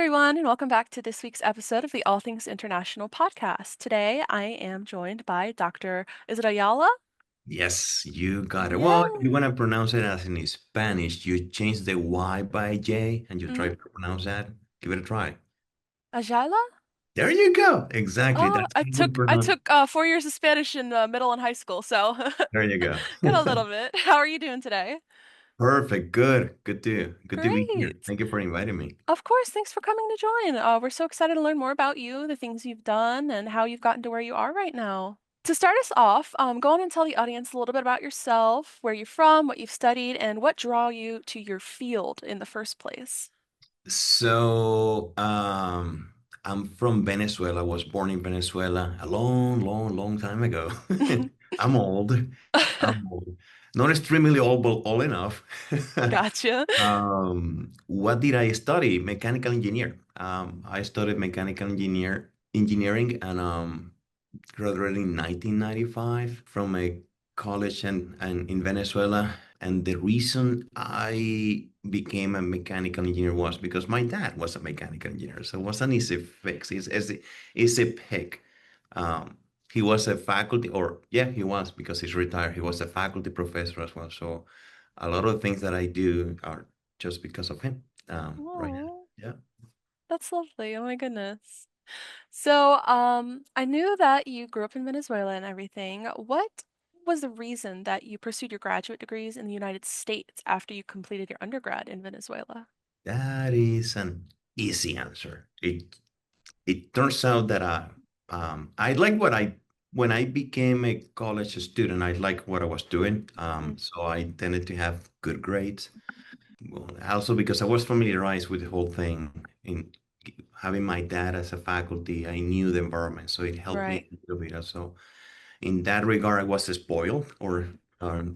everyone, and welcome back to this week's episode of the All Things International podcast. Today, I am joined by Dr. Is it Ayala? Yes, you got it. Well, if Yeah. you want to pronounce it as in Spanish, you change the Y by J and you try Mm-hmm. to pronounce that. Give it a try. Ayala? There you go. Exactly. Oh, That's I how we took I pronounce. took 4 years of Spanish in middle and high school, so There you go. got a little bit. How are you doing today? Perfect. Good. Good to be here. Great. Thank you for inviting me. Of course, thanks for coming to join. We're so excited to learn more about you, the things you've done, and how you've gotten to where you are right now. To start us off, go on and tell the audience a little bit about yourself, where you're from, what you've studied, and what draw you to your field in the first place. So, I'm from Venezuela. I was born in Venezuela a long, long, long time ago. I'm old. I'm old. Not extremely old, but old enough. Gotcha. What did I study? Mechanical engineer. I studied engineering and graduated in 1995 from a college and in Venezuela. And the reason I became a mechanical engineer was because my dad was a mechanical engineer. So it was an easy fix. It's a pick. He was a faculty, or yeah, he was because he's retired. He was a faculty professor as well. So a lot of things that I do are just because of him. Right now. Oh, Yeah. that's lovely. Oh my goodness. So, I knew that you grew up in Venezuela and everything. What was the reason that you pursued your graduate degrees in the United States after you completed your undergrad in Venezuela? That is an easy answer. It turns out that I like what I when I became a college student, I liked what I was doing. Mm, So I tended to have good grades. Well, also because I was familiarized with the whole thing in having my dad as a faculty, I knew the environment, so it helped me right. a little bit. So in that regard, I was spoiled, or um,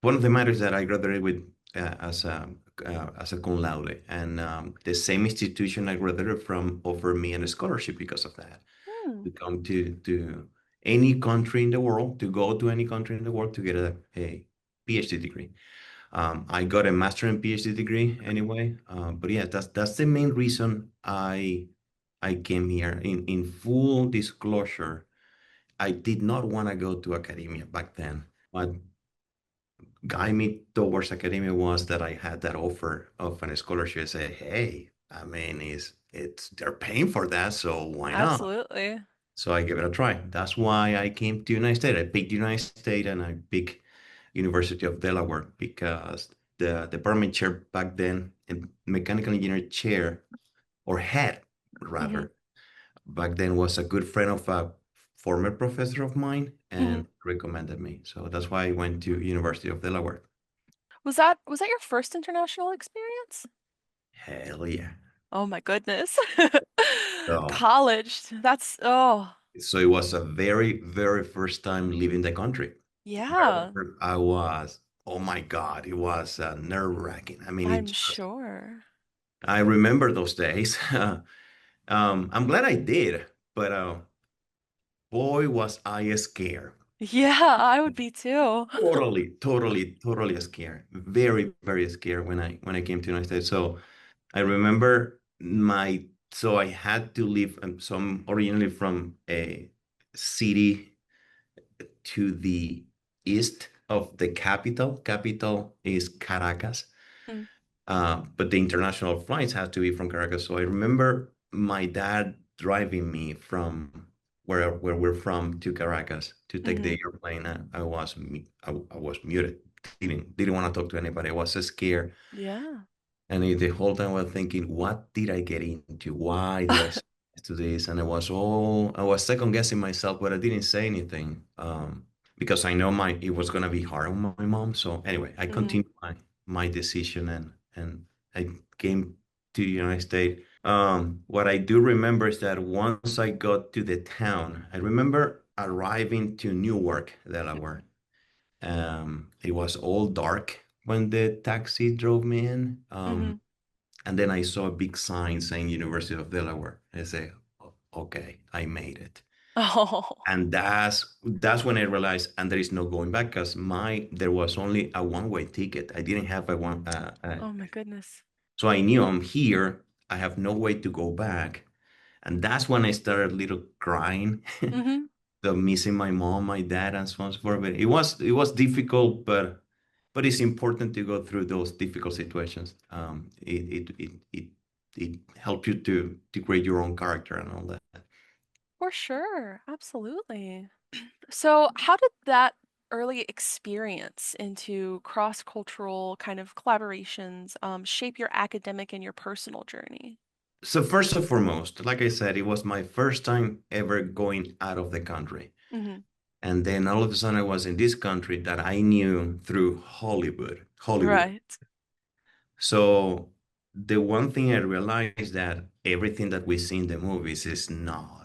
one of the matters that I graduated with as a cum laude, and the same institution I graduated from offered me a scholarship because of that Hmm. to come to any country in the world, to go to any country in the world to get a PhD degree. I got a master and PhD degree anyway, but yeah, that's the main reason I came here. In full disclosure, I did not want to go to academia back then. What guided me towards academia was that I had that offer of a scholarship. I said, hey, I mean, it's they're paying for that, so why not? Absolutely. So I gave it a try. That's why I came to United States. I picked United States and I picked University of Delaware because the department chair back then, and mechanical engineer chair or head Hmm. rather, back then was a good friend of a former professor of mine Hmm. and recommended me. So that's why I went to University of Delaware. Was that your first international experience? Hell yeah. Oh my goodness. So, College. so it was a very, very first time leaving the country. Yeah, I was, oh my God, it was nerve-wracking. I mean, I'm sure. I remember those days. I'm glad I did, but boy, was I scared. Yeah, I would be too. Totally scared. Very, very scared when I came to United States. So I remember so I had to leave. So I'm originally from a city to the east of the capital. Capital is Caracas. Mm, But the international flights had to be from Caracas. So I remember my dad driving me from where we're from to Caracas to take mhm. the airplane. I was muted. Didn't want to talk to anybody. I was so scared. Yeah. And the whole time I was thinking, what did I get into? Why did I say yes to this? And I was second guessing myself, but I didn't say anything because I know it was gonna be hard on my mom. So anyway, I Mhm, continued my decision and I came to the United States. What I do remember is that once I got to the town, I remember arriving to Newark, Delaware. It was all dark when the taxi drove me in. mhm. And then I saw a big sign saying University of Delaware. I say, okay, I made it." Oh, And that's when I realized, and there is no going back because there was only a one-way ticket. I didn't have a one. oh my goodness. So I knew I'm here. I have no way to go back. And that's when I started little crying, Mhm. the missing my mom, my dad, and so on and so forth. But it was difficult, but it's important to go through those difficult situations. It helps you to create your own character and all that. For sure. Absolutely. So, how did that early experience into cross-cultural kind of collaborations shape your academic and your personal journey? So first and foremost, like I said, it was my first time ever going out of the country. Hmm. And then all of a sudden I was in this country that I knew through Hollywood. Right. So the one thing I realized that everything that we see in the movies is not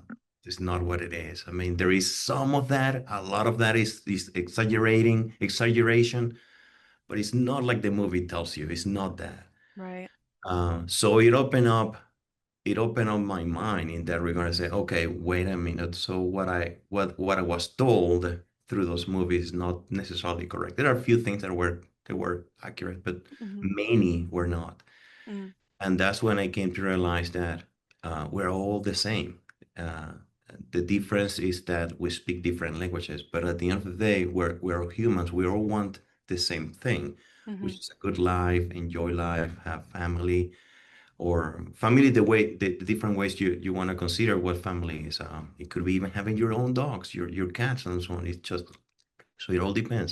what it is. I mean, there is some of that, a lot of that is exaggeration, but it's not like the movie tells you. It's not that. Right. So it opened up my mind in that regard. I say, okay, wait a minute. So what I was told through those movies is not necessarily correct. There are a few things that were accurate, but Hmm. many were not. Mm. And that's when I came to realize that we're all the same. Uh, the difference is that we speak different languages, but at the end of the day, we're all humans. We all want the same thing, which Hmm. is a good life, enjoy life, have family, or family the different ways you want to consider what family is. It could be even having your own dogs, your cats, and so on. It's just so it all depends.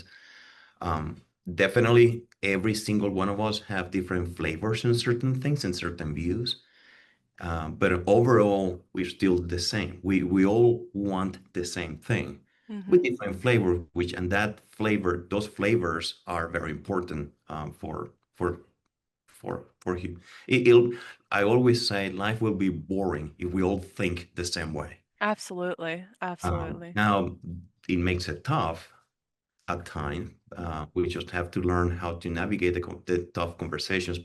Definitely, every single one of us have different flavors in certain things and certain views. But overall, we're still the same. We all want the same thing with Hmm. different flavor, which and that flavor, those flavors are very important for him. It'll, I always say life will be boring if we all think the same way. Absolutely. Absolutely. Now, it makes it tough at times. We just have to learn how to navigate the tough conversations.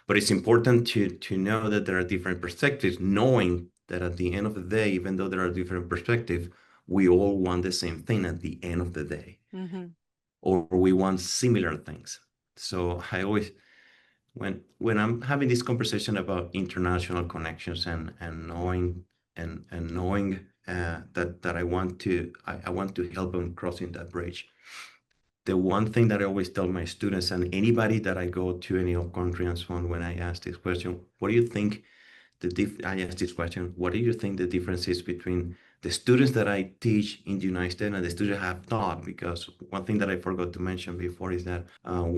But it's important to know that there are different perspectives, knowing that at the end of the day, even though there are different perspectives, we all want the same thing at the end of the day, Hmm. or we want similar things. So I always when I'm having this conversation about international connections and knowing that I want to help them crossing that bridge. The one thing that I always tell my students and anybody that I go to any other country and so on, when I ask this question, what do you think I ask this question, what do you think the difference is between the students that I teach in the United States and the students I have taught? Because one thing that I forgot to mention before is that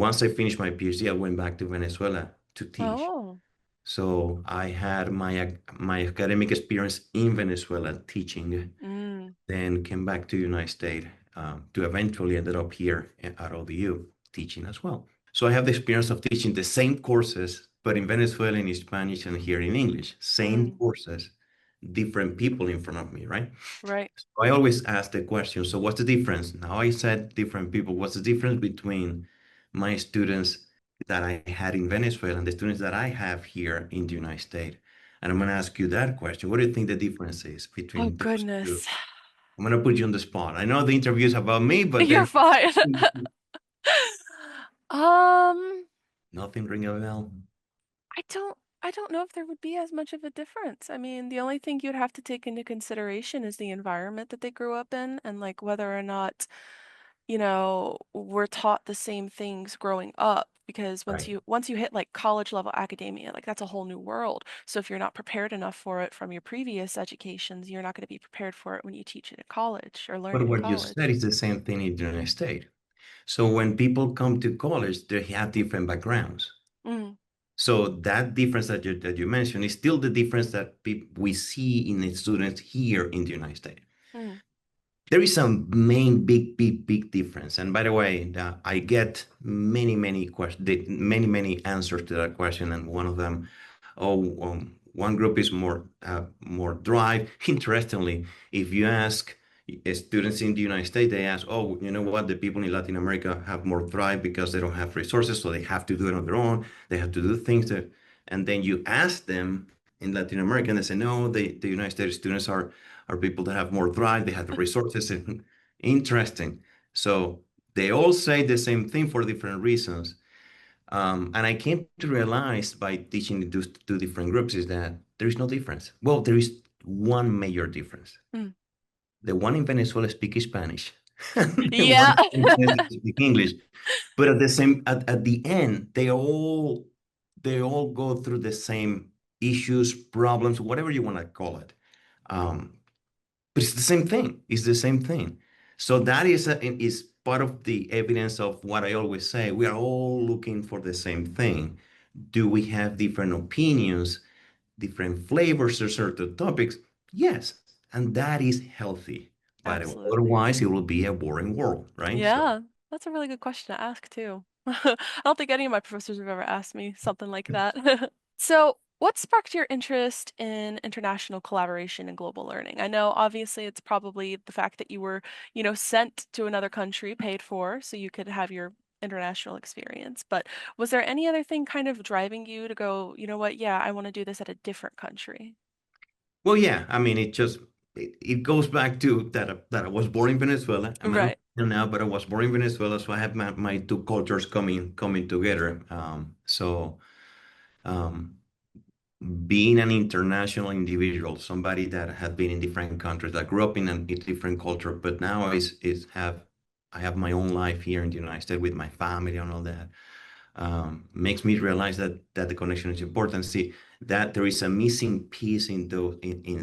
once I finished my PhD, I went back to Venezuela to teach. Oh. So I had my academic experience in Venezuela teaching, Mm. then came back to the United States to eventually ended up here at ODU teaching as well. So I have the experience of teaching the same courses, but in Venezuelan, in Spanish, and here in English. Same Mm. courses, different people in front of me, right? Right. So I always ask the question, so what's the difference? Now I said different people. What's the difference between my students that I had in Venezuela and the students that I have here in the United States? And I'm going to ask you that question. What do you think the difference is Oh, between those two? goodness. I'm going to put you on the spot. I know the interview is about me, but You're then fine. Um, nothing ring a bell. I don't know if there would be as much of a difference. I mean, the only thing you'd have to take into consideration is the environment that they grew up in and like whether or not, we're taught the same things growing up because once Right. you hit like college level academia, like that's a whole new world. So if you're not prepared enough for it from your previous educations, you're not going to be prepared for it when you teach it at college or learn But it in what you said college. is the same thing in the United States. So when people come to college, they have different backgrounds. Mm, So that difference that you mentioned is still the difference that we see in the students here in the United States. mm, There is a main big difference. And by the way, I get many questions, many answers to that question. And one of them, one group is more drive. Interestingly, if you ask students in the United States, they ask, oh, you know what? The people in Latin America have more drive because they don't have resources, so they have to do it on their own. They have to do things that, and then you ask them in Latin America, and they say, no, the United States students are people that have more drive, they have the resources. And interesting. So they all say the same thing for different reasons. And I came to realize by teaching those two different groups is that there is no difference. Well, there is one major difference. Mm. The one in Venezuela speak Spanish, and the Yeah. one in Indonesia speak English. But at the end, they all go through the same issues, problems, whatever you want to call it. Um, but it's the same thing. It's the same thing. So that is part of the evidence of what I always say. We are all looking for the same thing. Do we have different opinions, different flavors or certain topics? Yes, and that is healthy. But Absolutely. otherwise, it will be a boring world, right? So. Yeah, that's a really good question to ask too. I don't think any of my professors have ever asked me something like that. So, what sparked your interest in international collaboration and global learning? I know obviously it's probably the fact that you were, sent to another country, paid for, so you could have your international experience. But was there any other thing kind of driving you to go, you know what, yeah, I want to do this at a different country? Well, yeah, I mean, it goes back to that I was born in Venezuela. I'm an Right. Argentinian now, but I was born in Venezuela, so I have my two cultures coming together. Um, being an international individual, somebody that had been in different countries, that grew up in a different culture, but now is have I have my own life here in the United States with my family and all that. Makes me realize that the connection is important. See, that there is a missing piece in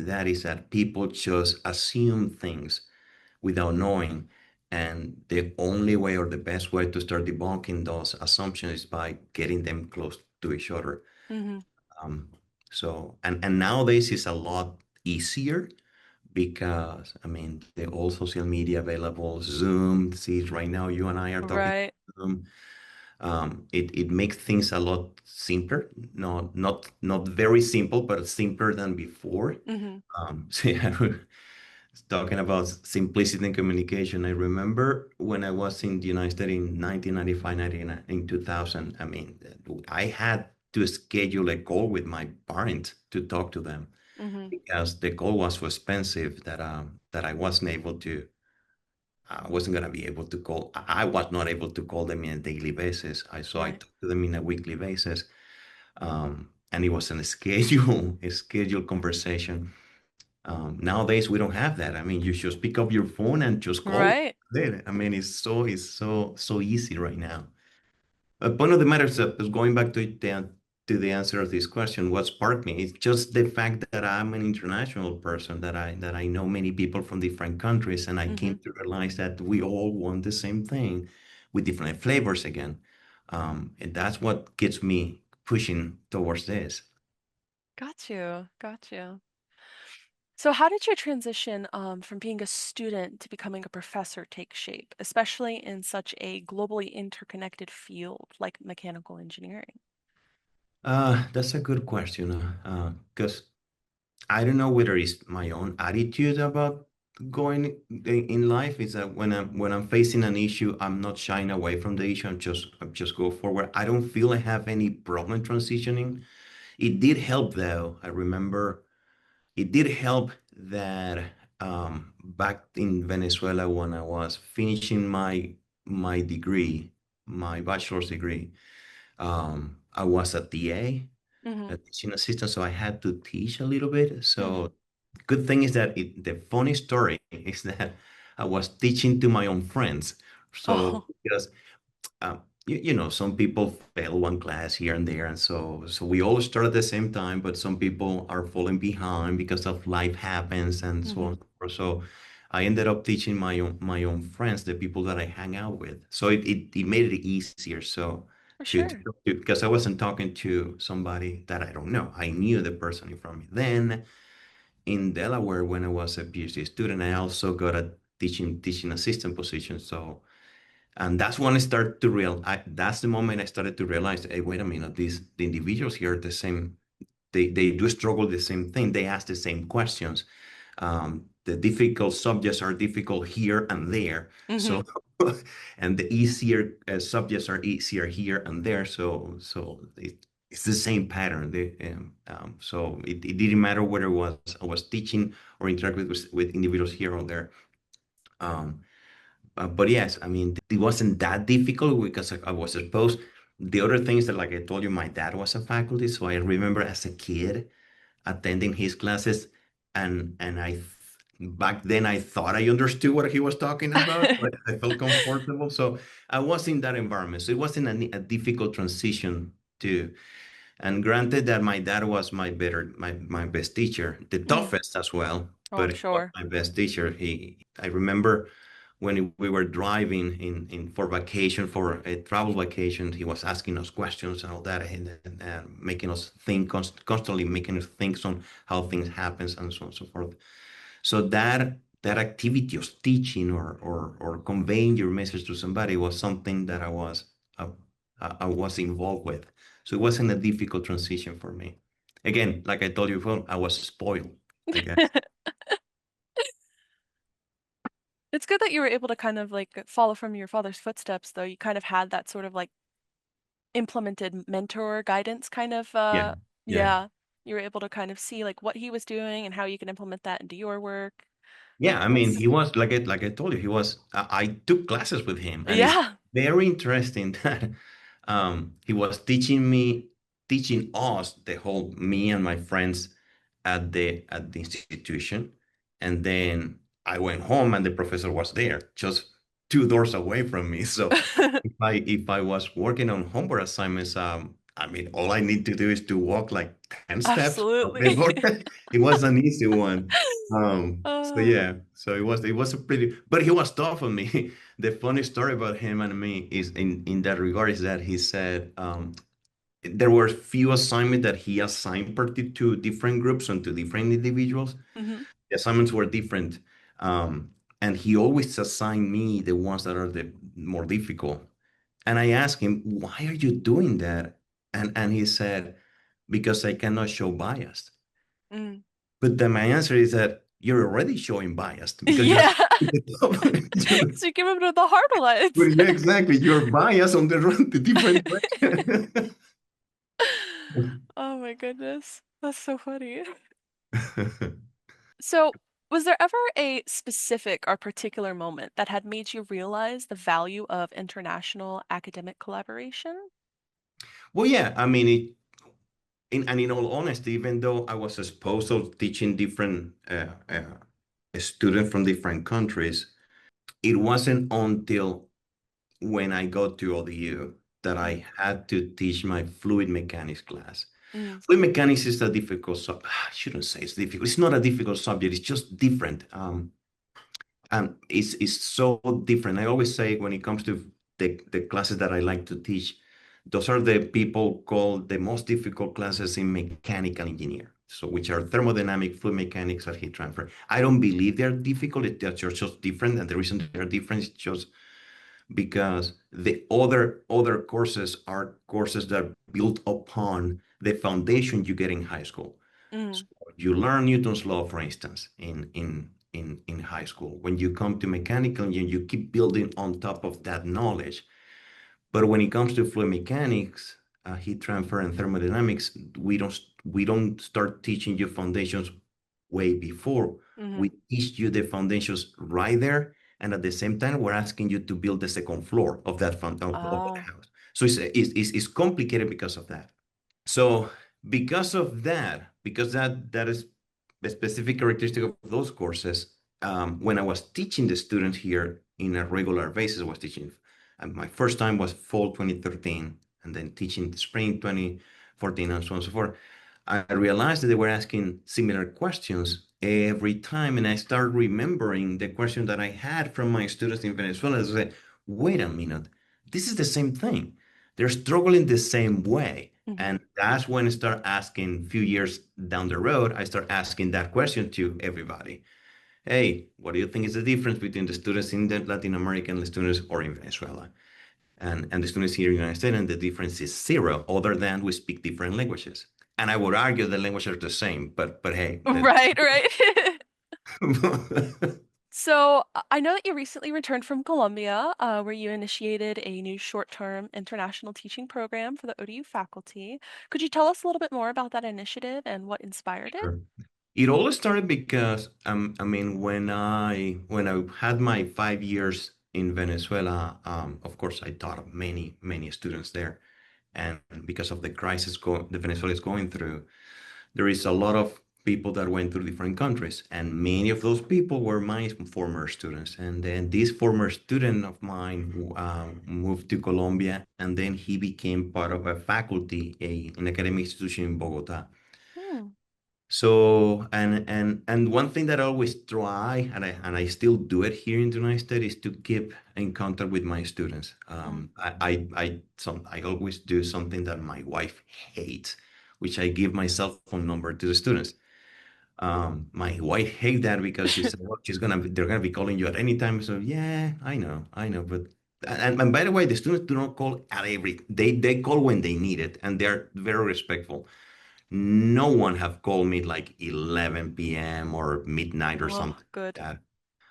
that is that people just assume things without knowing. And the only way or the best way to start debunking those assumptions is by getting them close to each other. Mm-hmm. Um, and nowadays it's a lot easier because I mean the all social media available, Zoom, see right now you and I are talking Right. Zoom. It makes things a lot simpler. No, not very simple, but simpler than before. Mm-hmm. So yeah, talking about simplicity in communication. I remember when I was in the United States in 1995, 99, in 2000. I mean, I had to schedule a call with my parents to talk to them Mm-hmm. because the call was so expensive that I wasn't gonna be able to call. I was not able to call them in a daily basis. I Right. talked to them in a weekly basis, and it was a schedule a scheduled conversation. Nowadays we don't have that. I mean, you just pick up your phone and just call Right. them. I mean, it's so easy right now. Point of the matter is going back to the answer of this question, what sparked me? It's just the fact that I'm an international person, that I know many people from different countries, and I Mm-hmm. came to realize that we all want the same thing with different flavors again. And that's what gets me pushing towards this. Got you. Got you. So, how did your transition from being a student to becoming a professor take shape, especially in such a globally interconnected field like mechanical engineering? That's a good question, because I don't know whether it's my own attitude about going in life. Is that when I'm facing an issue, I'm not shying away from the issue. I just go forward. I don't feel I have any problem transitioning. It did help though. I remember it did help that back in Venezuela when I was finishing my degree, my bachelor's degree, I was a TA, Mm-hmm. a teaching assistant, so I had to teach a little bit. Mm-hmm. So good thing is that the funny story is that I was teaching to my own friends. So Oh. because some people fail one class here and there, and so we all start at the same time, but some people are falling behind because of life happens and so on Mm-hmm. and so forth. So I ended up teaching my own friends, the people that I hang out with. So it made it easier. So For to sure. because I wasn't talking to somebody that I don't know. I knew the person in front of me. Then in Delaware, when I was a PhD student, I also got a teaching assistant position. So and that's when I started to that's the moment I started to realize, hey, wait a minute, the individuals here are the same. They do struggle the same thing. They ask the same questions. The difficult subjects are difficult here and there. Mm-hmm. So, and the easier subjects are easier here and there. So it's the same pattern. So it didn't matter whether I was teaching or interacting with individuals here or there. Um, but yes, I mean, it wasn't that difficult because I was exposed. The other things that, like I told you, my dad was a faculty, so I remember as a kid attending his classes, and back then I thought I understood what he was talking about, but I felt comfortable. So I was in that environment. So it wasn't a difficult transition to. And granted that my dad was my best teacher, the Mm. toughest as well, Oh, but I'm he was sure. my best teacher. I remember when we were driving in for vacation, for a travel vacation, he was asking us questions and all that, and making us think, constantly making us think on how things happens and so on and so forth. So that activity of teaching or conveying your message to somebody was something that uh, I was involved with. So it wasn't a difficult transition for me. Again, like I told you before, I was spoiled, I guess. It's good that you were able to kind of like follow from your father's footsteps, though. You kind of had that sort of like implemented mentor guidance kind of Yeah, yeah. yeah. You were able to kind of see like what he was doing and how you can implement that into your work. Yeah, I mean, That's he was like I told you, he was. I took classes with him, and it's yeah. very interesting that he was teaching us the whole me and my friends at the institution, and then I went home and the professor was there, just two doors away from me. So if I was working on homework assignments, I mean, all I need to do is to walk like 10 steps from the Absolutely. door. It was an easy one. So Uh, yeah, so it was a pretty, but he was tough on me. The funny story about him and me is in that regard is that he said there were few assignments that he assigned to different groups and to different individuals. mhm. The assignments were different, um, and he always assigned me the ones that are the more difficult. And I asked him, "Why are you doing that?" And he said, "Because I cannot show bias." Mm. But then my answer is that you're already showing bias because you're Yeah. you're- So you give him to the hard well, ones. yeah, exactly. You're biased on the different way. Oh my goodness. That's so funny. So, was there ever a specific or particular moment that had made you realize the value of international academic collaboration? Well, yeah, I mean, and in all honesty, even though I was exposed to teaching different students from different countries, it wasn't until when I got to ODU that Mm, I had to teach my fluid mechanics class. mm, Fluid mechanics is a difficult I shouldn't say it's difficult. It's not a difficult subject. It's just different. And it's so different. I always say when it comes to the classes that I like to teach, those are the people called the most difficult classes in mechanical engineer. So which are thermodynamic, fluid mechanics, and heat transfer. I don't believe they're difficult. They're just different, and the reason they're different is just because the other courses are courses that build upon the foundation you get in high school. So mm, you learn Newton's law, for instance, in high school. When you come to mechanical engineering, you keep building on top of that knowledge. But when it comes to fluid mechanics, heat transfer, and thermodynamics, we don't start teaching you foundations way before. mhm. We teach you the foundations right there, and at the same time, we're asking you to build the second floor of of that Oh, house. So it's complicated because of that. So because of that, because that is a specific characteristic of those courses, when I was teaching the students here in a regular basis, I was teaching. My first time was fall 2013, and then teaching spring 2014, and so on and so forth. I realized that they were asking similar questions every time, and I started remembering the question that I had from my students in Venezuela. I said, "Wait a minute, this is the same thing. They're struggling the same way." mhm. And that's when I start asking, a few years down the road, I start asking that question to everybody. Hey, what do you think is the difference between the students in Latin America and the students or in Venezuela? And the students here in the United States, and the difference is zero, other than we speak different languages. And I would argue the languages are the same, but hey, Right, right. So, I know that you recently returned from Colombia, where you initiated a new short-term international teaching program for the ODU faculty. Could you tell us a little bit more about that initiative and what inspired it? Sure. It all started because I mean when I had my 5 years in Venezuela, of course I taught many students there, and because of the crisis the Venezuela is going through, there is a lot of people that went to different countries, and many of those people were my former students. And then this former student of mine moved to Colombia, and then he became part of a faculty, an academic institution in Bogota. Hmm. So, and one thing that I always try, and I still do it here in the United States, is to keep in contact with my students. Mm. I always do something that my wife hates, which I give my cell phone number to the students. My wife hates that because she said, "Well, they're gonna be calling you at any time." So yeah, I know, but and by the way, the students do not call at every. They call when they need it, and they're very respectful. No one have called me like 11 p.m. or midnight or Oh, something like good. that.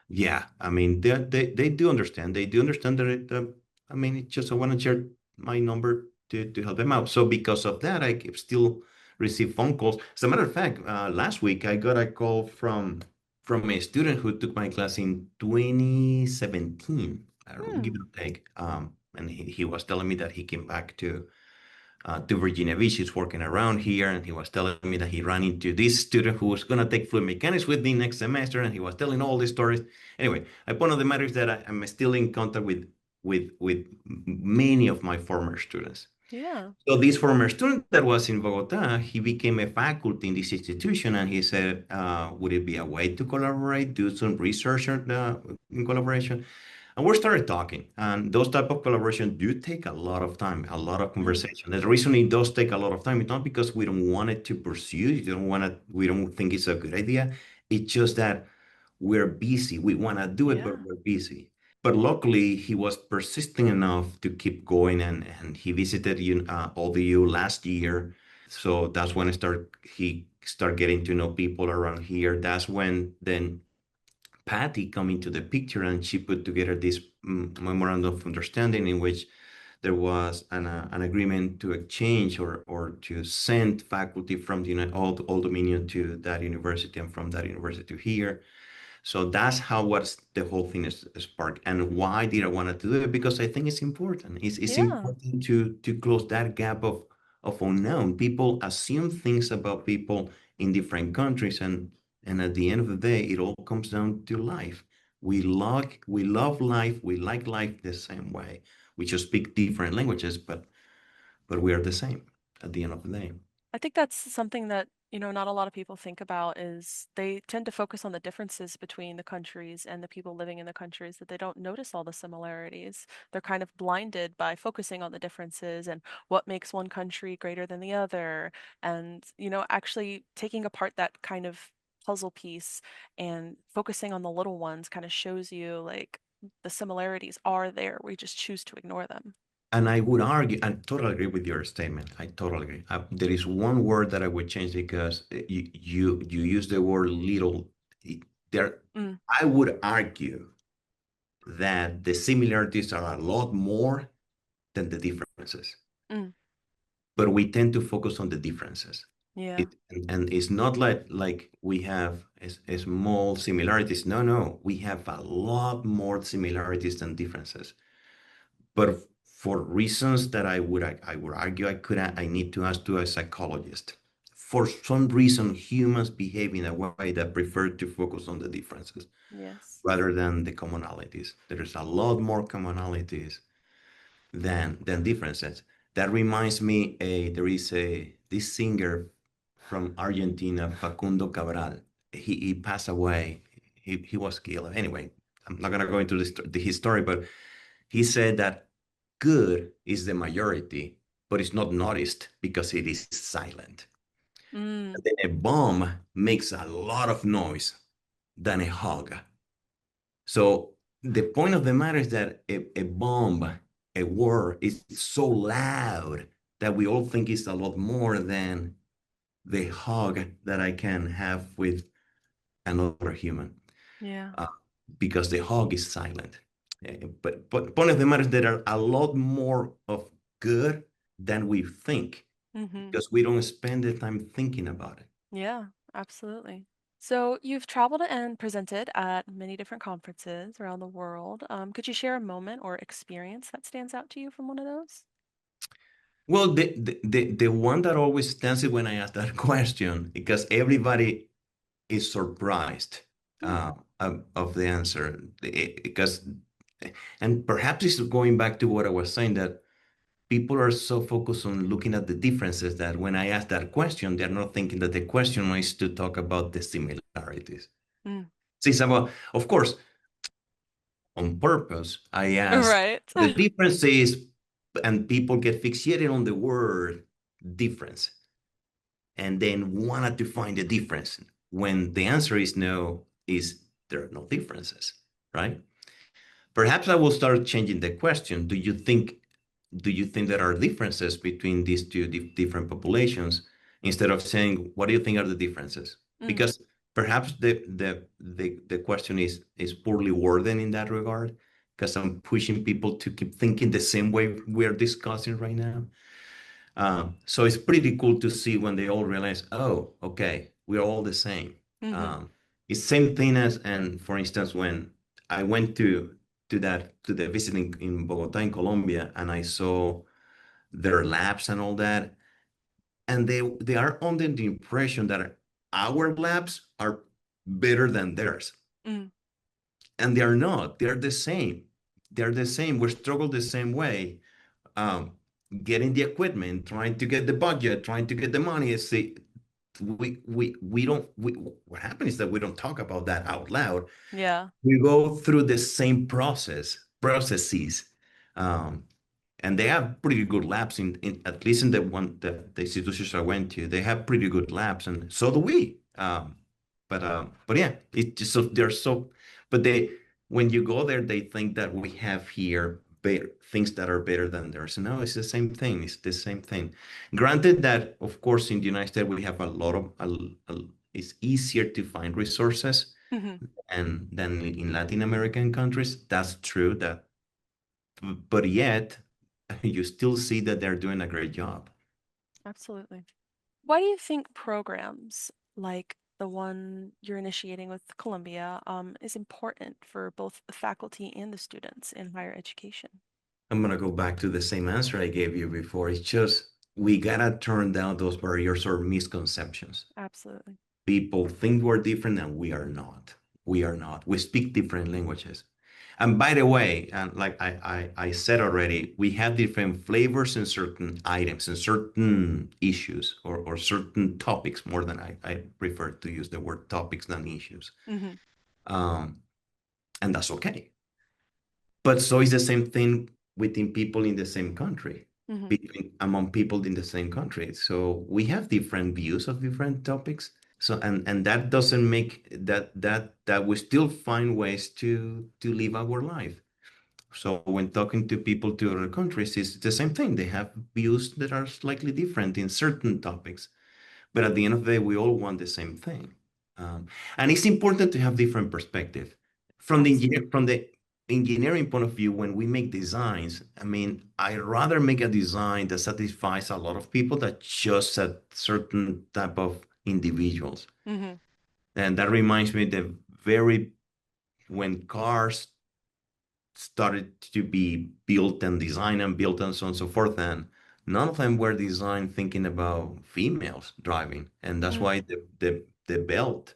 Yeah, I mean they do understand. They do understand that I mean, it's just I want to share my number to help them out. So because of that, still receive phone calls. As a matter of fact, last week I got a call from a student who took my class in 2017. I don't know, give Hmm. or take. And he was telling me that he came back to Virginia Beach. He's working around here, and he was telling me that he ran into this student who was going to take fluid mechanics with me next semester, and he was telling all these stories. Anyway, the point of the matter is that I'm still in contact with many of my former students. Yeah. So this former student that was in Bogota, he became a faculty in this institution, and he said, "Would it be a way to collaborate, do some research in collaboration?" And we started talking, and those type of collaboration do take a lot of time, a lot of Mm. conversation. The reason it does take a lot of time is not because we don't want it to pursue, we don't think it's a good idea. It's just that we're busy. We want to do it, but Yeah. we're busy. But luckily, he was persistent enough to keep going, and he visited all the U last year. So that's when he started getting to know people around here. That's when then Patty come into the picture, and she put together this memorandum of understanding in which there was an agreement to exchange or to send faculty from all Dominion to that university, and from that university to here. So that's how what's the whole thing is sparked. And why did I want to do it? Because I think it's important. It's Yeah. important to close that gap of unknown. People assume things about people in different countries, and at the end of the day, it all comes down to life. We love life, we like life the same way. We just speak different languages, but we are the same at the end of the day. I think that's something that, not a lot of people think about is they tend to focus on the differences between the countries and the people living in the countries that they don't notice all the similarities. They're kind of blinded by focusing on the differences and what makes one country greater than the other. And, actually taking apart that kind of puzzle piece and focusing on the little ones kind of shows you like the similarities are there. We just choose to ignore them. And I would argue, and totally agree with your statement. I totally agree. There is one word that I would change because you use the word little. There, Mm, I would argue that the similarities are a lot more than the differences, mm, but we tend to focus on the differences. yeah. And it's not like we have a small similarities. No, no, we have a lot more similarities than differences. But for reasons that I would argue I need to ask to a psychologist. For some reason, humans behave in a way that prefer to focus on the differences Yes. rather than the commonalities. There's a lot more commonalities than differences. That reminds me, there is a this singer from Argentina, Facundo Cabral. He passed away. He was killed. Anyway, I'm not gonna go into his story, but he said that good is the majority, but it's not noticed because it is silent. Mm, And then a bomb makes a lot of noise than a hug. So the point of the matter is that a bomb, a word, is so loud that we all think it's a lot more than the hug that I can have with another human. yeah. uh, because the hog is silent. But point of the matter is there are a lot more of good than we think Mm-hmm. because we don't spend the time thinking about it. Yeah, absolutely. So you've traveled and presented at many different conferences around the world. Could you share a moment or experience that stands out to you from one of those? Well, the one that always stands it when I ask that question, because everybody is surprised Mm, of the answer. Because, and perhaps it's going back to what I was saying, that people are so focused on looking at the differences that when I ask that question, they're not thinking that the question is to talk about the similarities. mm. So it's about, of course, on purpose, I ask Right. the differences, and people get fixated on the word difference and then wanted to find a difference when the answer is no, is there are no differences, right? Perhaps I will start changing the question. Do you think there are differences between these two different populations? Instead of saying, what do you think are the differences? Mm, Because perhaps the question is poorly worded in that regard, because I'm pushing people to keep thinking the same way we are discussing right now. So it's pretty cool to see when they all realize, oh, okay, we're all the same. mhm, Um, it's same thing as, and for instance, when I went to the visiting in Bogota in Colombia, and I saw their labs and all that, and they are under the impression that our labs are better than theirs, mm, and they are not. They're the same. They're the same. We struggle the same way. Um, Getting the equipment, trying to get the budget, trying to get the money. See, we don't. What happens is that we don't talk about that out loud. yeah. We go through the same processes, um, and they have pretty good labs in at least in the institutions I went to. They have pretty good labs, and so do we. But yeah, it just so they're so. But they when you go there, they think that we have here better things that are better than theirs. No, it's the same thing. It's the same thing. Granted that, of course, in the United States we have a lot of. It's easier to find resources Mhm, and than in Latin American countries. That's true. But yet you still see that they're doing a great job. absolutely. Why do you think programs like the one you're initiating with Columbia is important for both the faculty and the students in higher education? I'm gonna go back to the same answer I gave you before. It's just we gotta turn down those barriers or misconceptions. Absolutely. People think we're different and we are not. We are not. We speak different languages. And by the way, and like I said already, we have different flavors in certain items and certain issues or certain topics more than I prefer to use the word topics than issues. Mhm, Um, and that's okay. But so is the same thing within people in the same country, mhm, between among people in the same country. So we have different views of different topics. So and that doesn't make that we still find ways to live our life. So when talking to people to other countries, it's the same thing. They have views that are slightly different in certain topics. But at the end of the day, we all want the same thing. Um, and it's important to have different perspective. absolutely. From the engineering point of view, when we make designs, I mean, I'd rather make a design that satisfies a lot of people that just a certain type of individuals. Mhm, And that reminds me the very when cars started to be built and designed and built and so on and so forth. And none of them were designed thinking about females driving. And that's mm, why the belt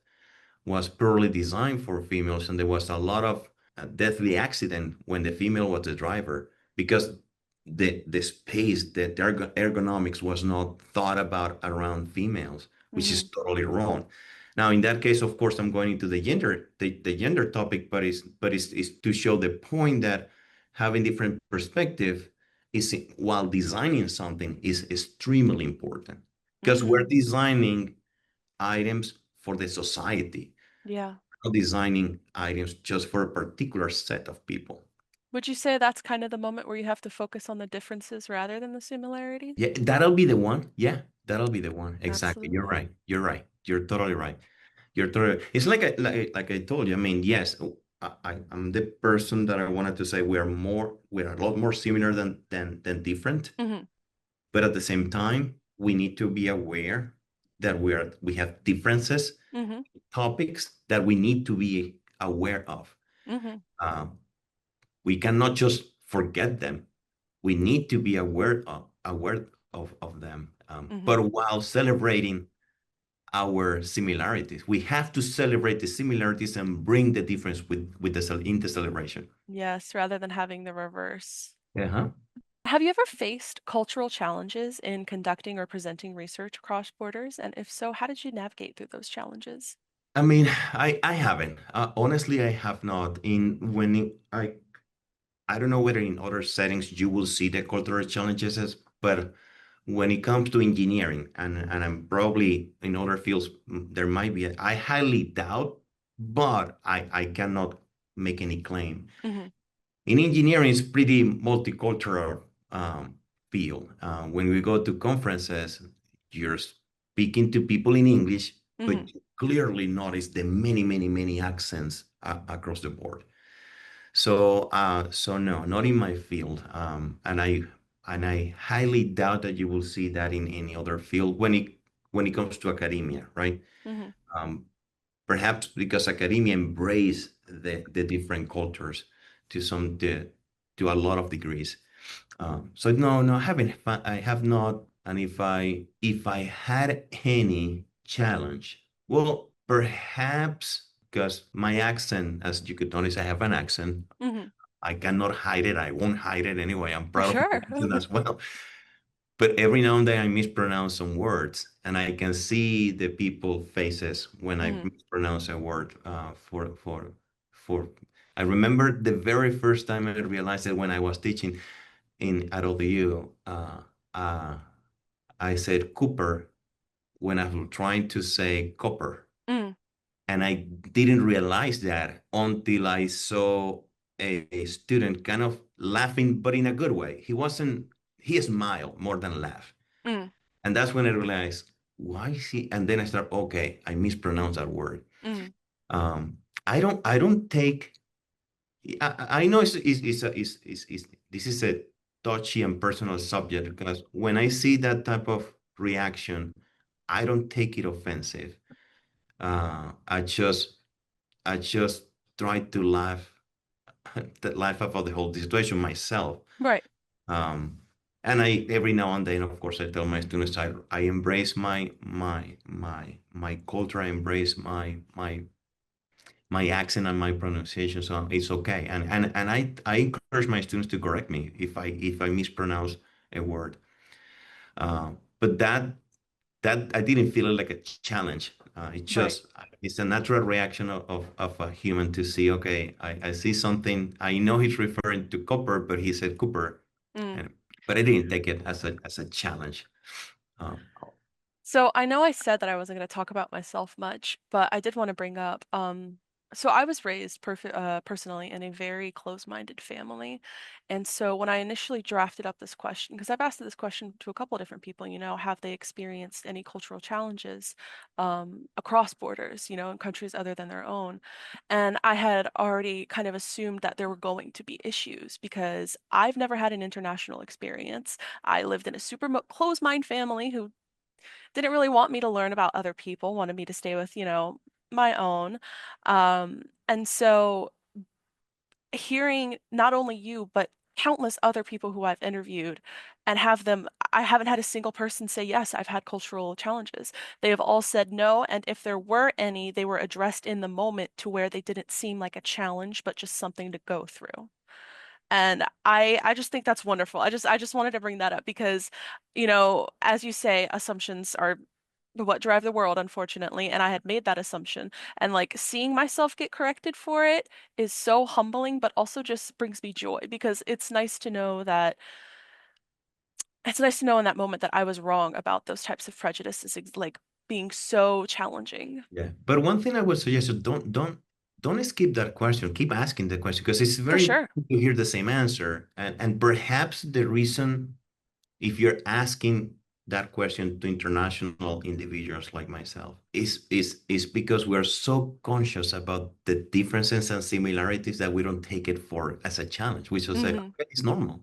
was purely designed for females. And there was a lot of deathly accident when the female was the driver because the space, the ergonomics was not thought about around females, which is mhm, totally wrong. Now, in that case, of course, I'm going into the gender topic, but it's to show the point that having different perspective is while designing something is extremely important because we're mhm. designing items for the society, Yeah. not designing items just for a particular set of people. Would you say that's kind of the moment where you have to focus on the differences rather than the similarities? Yeah, that'll be the one. Yeah, that'll be the one. Exactly. You're Absolutely. right. You're right. You're totally right. You're totally. It's like I told you. I mean, yes, I'm the person that I wanted to say we're a lot more similar than different. Mhm, But at the same time, we need to be aware that we have differences, mhm, topics that we need to be aware of. mhm. Um, we cannot just forget them. We need to be aware of them. Hmm. But while celebrating our similarities, we have to celebrate the similarities and bring the difference with in the celebration. Yes, rather than having the reverse. Uh-huh. Have you ever faced cultural challenges in conducting or presenting research across borders? And if so, how did you navigate through those challenges? I mean, I haven't. Honestly, I have not. I don't know whether in other settings you will see the cultural challenges, but when it comes to engineering and I'm probably in other fields, there might be. I highly doubt, but I cannot make any claim. Hmm. In engineering, it's pretty multicultural field. When we go to conferences, you're speaking to people in English, but Hmm. you clearly notice the many accents across the board. So no, not in my field. And I highly doubt that you will see that in any other field when it comes to academia, right? Hmm. Um, Perhaps because academia embrace the different cultures to to a lot of degrees. So no, I have not. And if I had any challenge, well, perhaps because my accent, as you could notice, I have an accent. Hmm. I cannot hide it. I won't hide it anyway. I'm For proud of my sure. accent as well. But every now and then I mispronounce some words, and I can see the people faces when I Hmm. mispronounce a word. For I remember the very first time I realized it when I was teaching in at ODU. Uh, I said Cooper when I was trying to say copper. Mm, And I didn't realize that until I saw a student kind of laughing, but in a good way. He smiled more than laugh. mm, And that's when I realized, why is he? And then I start, okay, I mispronounced that word. mm, Um, I don't take, I know this is a touchy and personal subject because when I see that type of reaction, I don't take it offensive. I just try to laugh, laugh about the whole situation myself. right. Um, and I every now and then, of course, I tell my students I embrace my culture. I embrace my accent and my pronunciation, so it's okay. And I encourage my students to correct me if I mispronounce a word. But that I didn't feel it like a challenge. Right. It's a natural reaction of a human to see, okay, I see something. I know he's referring to copper, but he said Cooper, Mm. and, but I didn't take it as a challenge. Um, So I know I said that I wasn't going to talk about myself much, but I did want to bring up, so I was raised personally in a very close-minded family. And so when I initially drafted up this question, because I've asked this question to a couple of different people, have they experienced any cultural challenges across borders, in countries other than their own? And I had already kind of assumed that there were going to be issues because I've never had an international experience. I lived in a super close-mind family who didn't really want me to learn about other people, wanted me to stay with, my own. And so hearing not only you, but countless other people who I've interviewed and I haven't had a single person say, yes, I've had cultural challenges. They have all said no. And if there were any, they were addressed in the moment to where they didn't seem like a challenge, but just something to go through. And I just think that's wonderful. I just wanted to bring that up because, as you say, assumptions are what drive the world, unfortunately, and I had made that assumption. And like seeing myself get corrected for it is so humbling, but also just brings me joy because it's nice to know in that moment that I was wrong about those types of prejudices like being so challenging. yeah, but one thing I would suggest is don't skip that question. Keep asking the question because it's For very sure. important to hear the same answer. And perhaps the reason if you're asking that question to international individuals like myself is because we're so conscious about the differences and similarities that we don't take it for as a challenge. We just say, Hmm. okay, it's normal.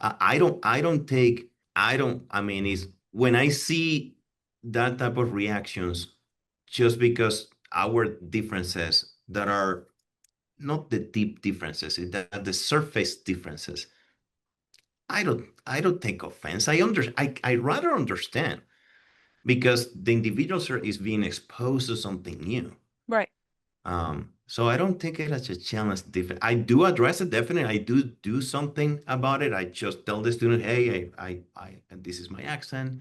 I don't, it's when I see that type of reactions, just because our differences that are not the deep differences, that the surface differences, I don't take offense. I rather understand because the individual sir is being exposed to something new. Right. So I don't take it as a challenge. Different. I do address it definitely. I do something about it. I just tell the student, hey, and this is my accent.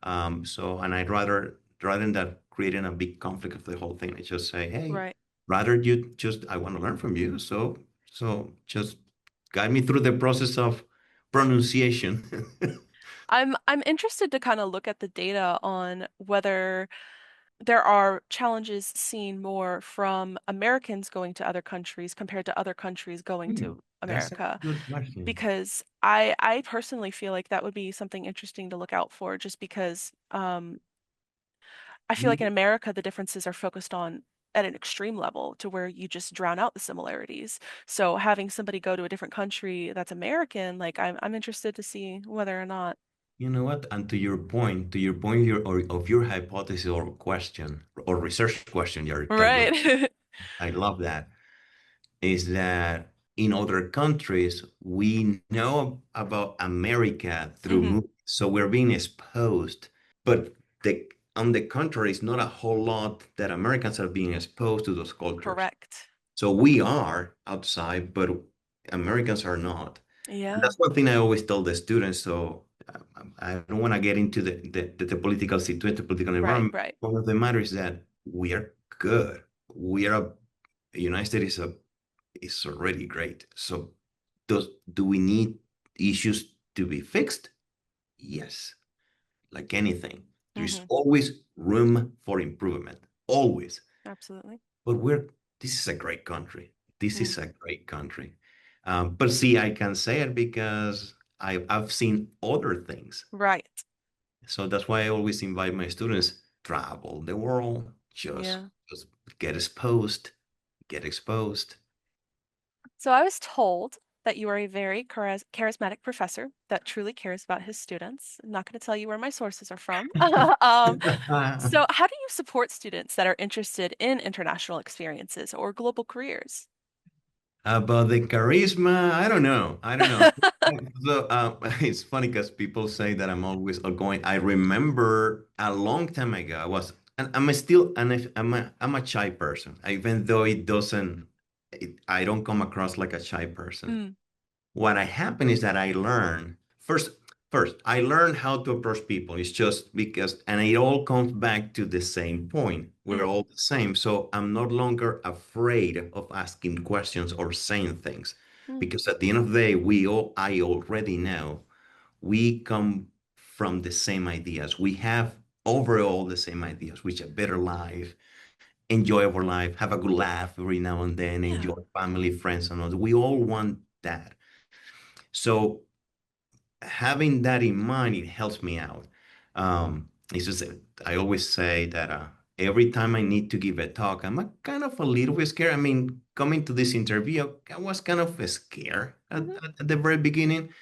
And I'd rather than that creating a big conflict of the whole thing, I just say, hey, Right. rather you just I want to learn from you. So just guide me through the process of pronunciation. I'm interested to kind of look at the data on whether there are challenges seen more from Americans going to other countries compared to other countries going Hmm, to that's a America. good question. Because I personally feel like that would be something interesting to look out for, just because I feel like in America the differences are focused on at an extreme level to where you just drown out the similarities. So having somebody go to a different country that's American, like I'm interested to see whether or not. You know what? And to your point of your hypothesis or question or research question, your career, Right. I love that, is that in other countries, we know about America through Hmm. movies. So we're being exposed. But the on the contrary, it's not a whole lot that Americans are being exposed to those cultures. Correct. So we are outside, but Americans are not. And Yeah. that's one thing I always tell the students. So I don't want to get into the political situation, the political Right, environment. right. One of the matters is that we are good. We are the United States is already great. So do we need issues to be fixed? Yes, like anything. There's Hmm. always room for improvement. Always. Absolutely. But this is a great country. This Mm. is a great country. But see, I can say it because I've seen other things. Right. So that's why I always invite my students travel the world, Yeah. just get exposed, get exposed. So I was told that you are a very charismatic professor that truly cares about his students. I'm not going to tell you where my sources are from. So how do you support students that are interested in international experiences or global careers? About the charisma, I don't know. I don't know. So it's funny because people say that I'm always outgoing. I remember a long time ago, and I'm still, and I'm a shy person, even though I don't come across like a shy person. Mm, What I happen is that I learn first I learn how to approach people. It's just because, and it all comes back to the same point. We're mm, all the same, so I'm no longer afraid of asking questions or saying things, mm. because at the end of the day, I already know we come from the same ideas. We have overall the same ideas, which a better life, enjoy our life, have a good laugh every now and then, enjoy Yeah. family, friends, and all. We all want that. So having that in mind, it helps me out. It's just that I always say that every time I need to give a talk, I'm a kind of a little bit scared. I mean, coming to this interview, I was kind of scared Hmm. at the very beginning.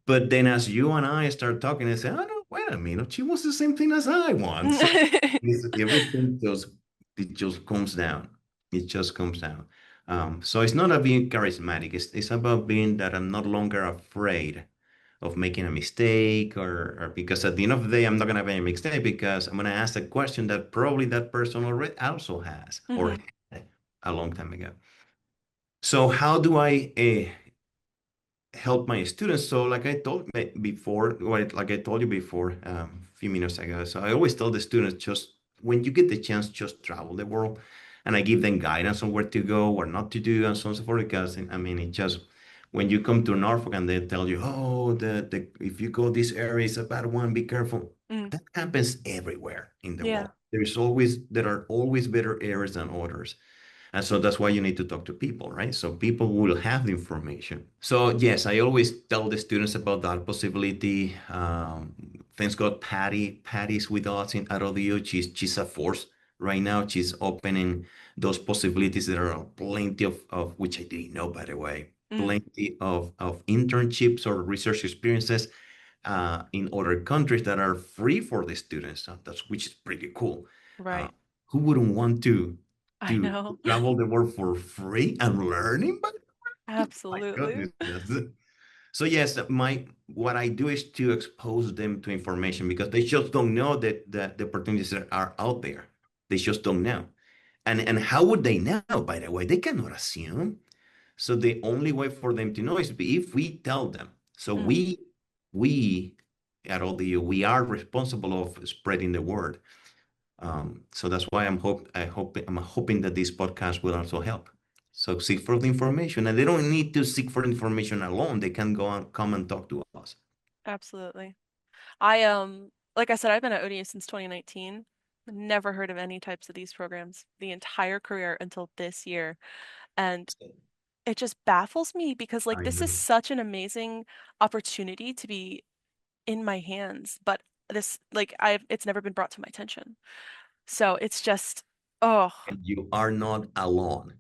But then as you and I start talking, I say, oh no, wait a minute, she wants the same thing as I want. So everything it just comes down. It just comes down. So it's not about being charismatic. It's about being that I'm no longer afraid of making a mistake, or because at the end of the day, I'm not gonna make a mistake because I'm gonna ask a question that probably that person already also has or Hmm. had a long time ago. So how do I help my students? So like I told me before, like I told you before, a few minutes ago. So I always tell the students, just when you get the chance, just travel the world, and I give them guidance on where to go, what not to do, and so on and so forth. Because I mean, it just when you come to Norfolk and they tell you, oh, the if you go this area, it's a bad one, be careful. Mm. That happens everywhere in the Yeah. world. There are always better areas than others. And so that's why you need to talk to people, right? So people will have the information. So yes, I always tell the students about that possibility. Thanks God, Patty's with us at ODU. She's a force right now. She's opening those possibilities. There are plenty of which I didn't know, by the way, Mm. plenty of internships or research experiences in other countries that are free for the students. That's which is pretty cool. Uh, Right. who wouldn't want I to know. travel the world for free and learning? But my Absolutely. goodness, So yes, my what I do is to expose them to information because they just don't know that the opportunities that are out there. They just don't know. And how would they know, by the way? They cannot assume. So the only way for them to know is if we tell them. So Mm, we at ODU, we are responsible of spreading the word. So that's why I'm hoping that this podcast will also help. So seek for the information, and they don't need to seek for information alone. They can go and come and talk to us. absolutely. I like I said, I've been at ODU since 2019. Never heard of any types of these programs the entire career until this year. And it just baffles me because like I this is know. such an amazing opportunity to be in my hands, but this like I've it's never been brought to my attention. So it's just oh, And you are not alone.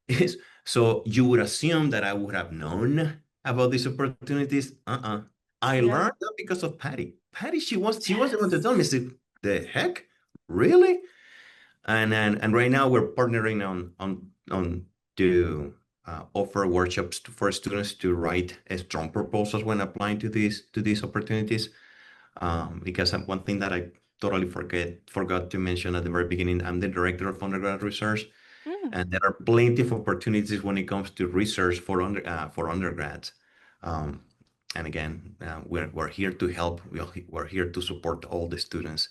Yes. So you would assume that I would have known about these opportunities. I yeah. learned that because of Patty. Patty, she was the one to Yes. tell me. I said, the heck? Really? And right now we're partnering on to offer workshops for students to write strong proposals when applying to these opportunities. Because one thing that I totally forgot to mention at the very beginning, I'm the director of undergrad research, Mm, and there are plenty of opportunities when it comes to research for undergrads. Um, and again, we're here to help. We're here to support all the students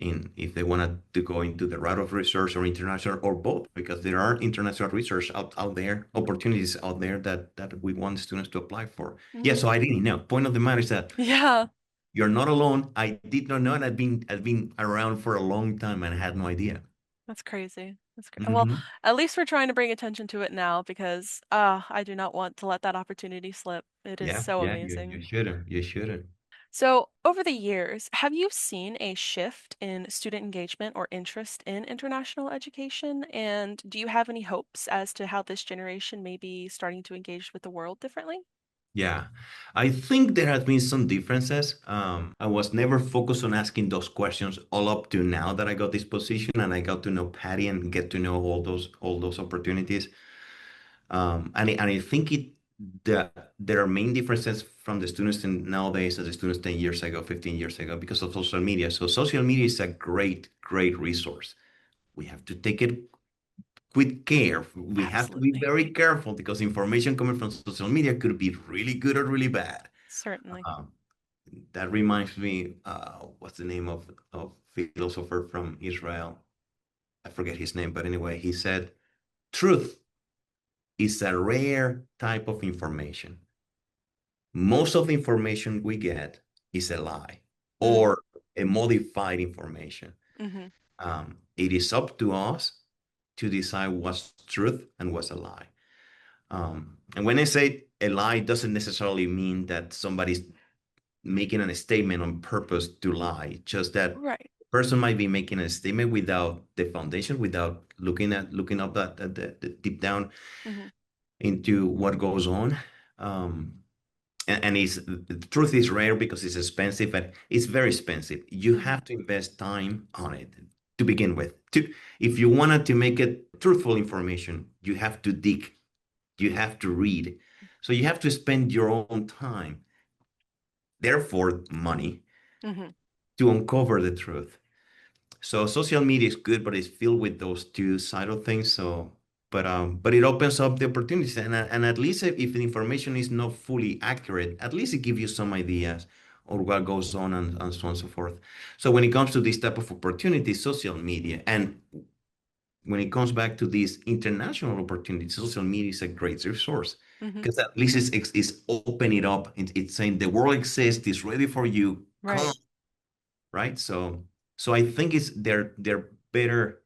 in if they wanted to go into the route of research or international or both, because there are international research out there, opportunities out there that we want students to apply for. Yeah, mhm. so I didn't know. Point of the matter is that Yeah, you're not alone. I did not know, and I've been around for a long time and I had no idea. that's crazy. Well, Hmm. at least we're trying to bring attention to it now because I do not want to let that opportunity slip. It is Yeah, so yeah, you amazing. shouldn't. You shouldn't. So, over the years, have you seen a shift in student engagement or interest in international education? And do you have any hopes as to how this generation may be starting to engage with the world differently? Yeah, I think there has been some differences. I was never focused on asking those questions all up to now that I got this position and I got to know Patty and get to know all those opportunities. And I think there are main differences from the students nowadays as the students 10 years ago, 15 years ago because of social media. So social media is a great resource. We have to take it with care. We have to be Absolutely. very careful because information coming from social media could be really good or really bad. Certainly. Um, that reminds me, what's the name of philosopher from Israel? I forget his name, but anyway, he said, truth is a rare type of information. Most of the information we get is a lie Mm, or a modified information. mm-hmm. It is up to us to decide what's truth and what's a lie. And when I say a lie, it doesn't necessarily mean that somebody's making a statement on purpose to lie. Just that Right. person might be making a statement without the foundation, without looking up the deep down Mm-hmm. into what goes on. Um, and the truth is rare because it's expensive, but it's very expensive. You Mm-hmm. have to invest time on it to begin with. If you wanted to make it truthful information, you have to dig, you have to read. So you have to spend your own time, therefore money, Mm-hmm. to uncover the truth. So social media is good, but it's filled with those two side of things. But it opens up the opportunities, and at least if the information is not fully accurate, at least it gives you some ideas or what goes on and so on and so forth. So when it comes to this type of opportunities, social media, and when it comes back to these international opportunities, social media is a great resource Mm-hmm. because at least it's opening it up. It's saying the world exists, it's ready for you. Come Right. on, right? So I think they're better